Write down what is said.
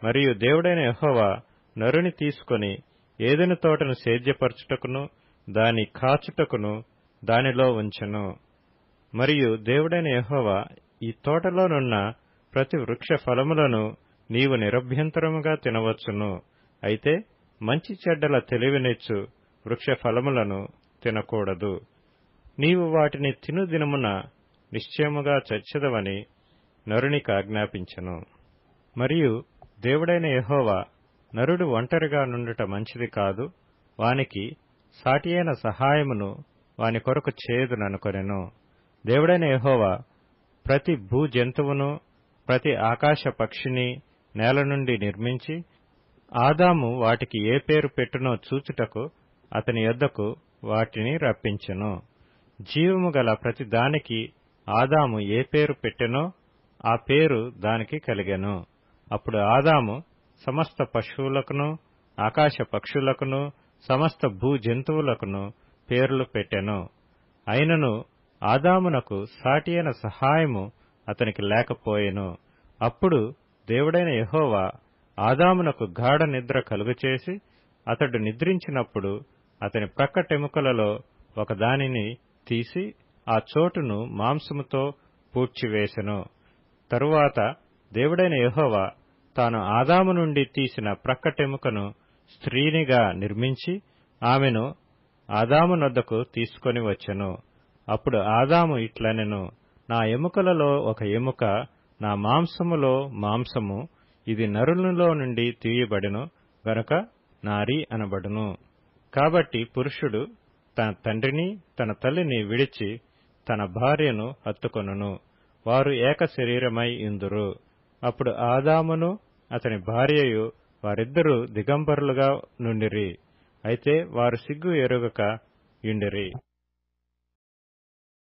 మరియు దేవుడైన యెహోవా నరుని తీసుకొని ఏదెను తోటను సేద్యపరచుటకును దాని కాచుటకును దానిలో ఉంచెను. మరియు దేవుడైన యెహోవా ఈ తోటలోనున్న ప్రతి వృక్ష ఫలములను నీవు నిరభ్యంతరముగా తినవచ్చును, అయితే మంచి చెడ్డల తెలివినిచ్చు వృక్ష ఫలములను తినకూడదు. నీవు వాటిని తిను దినమున నిశ్చయముగా చచ్చెదవని నరునికి ఆజ్ఞాపించెను. మరియు దేవుడైన యెహోవా నరుడు ఒంటరిగా నుండుట మంచిది కాదు, వానికి సాటియైన సహాయమును వాని కొరకు చేయుదుననుకొనెను. దేవుడైన యెహోవా ప్రతి భూజంతువును ప్రతి ఆకాశ పక్షిని నేల నుండి నిర్మించి ఆదాము వాటికి ఏ పేరు పెట్టునో చూచుటకు అతని యొద్దకు వాటిని రప్పించెను. జీవము గల ప్రతి దానికి ఆదాము ఏ పేరు పెట్టెనో ఆ పేరు దానికి కలిగెను. అప్పుడు ఆదాము సమస్త పశువులకును ఆకాశ పక్షులకును సమస్త భూజంతువులకును పేర్లు పెట్టెను. అయినను ఆదామునకు సాటియైన సహాయము అతనికి లేకపోయెను. అప్పుడు దేవుడైన యెహోవా ఆదామునకు గాఢ నిద్ర కలుగచేసి అతడు నిద్రించినప్పుడు అతని ప్రక్కటెముకలలో ఒకదానిని తీసి ఆ చోటును మాంసముతో పూడ్చివేసెను. తరువాత దేవుడైన యెహోవా తాను ఆదాము నుండి తీసిన ప్రక్కటెముకను స్త్రీనిగా నిర్మించి ఆమెను ఆదామునొద్దకు తీసుకొని వచ్చెను. అప్పుడు ఆదాము ఇట్లనెను, నా ఎముకలలో ఒక ఎముక, నా మాంసములో మాంసము, ఇది నరునిలో నుండి తీయబడెను గనుక నారి అనబడును. కాబట్టి పురుషుడు తన తండ్రిని తన తల్లిని విడిచి తన భార్యను హత్తుకొనును, వారు ఏక శరీరమై యుందురు. అప్పుడు ఆదామును అతని భార్యయు వారిద్దరూ దిగంబరులుగా నుండిరి, అయితే వారు సిగ్గు ఎరుగక యుండిరి.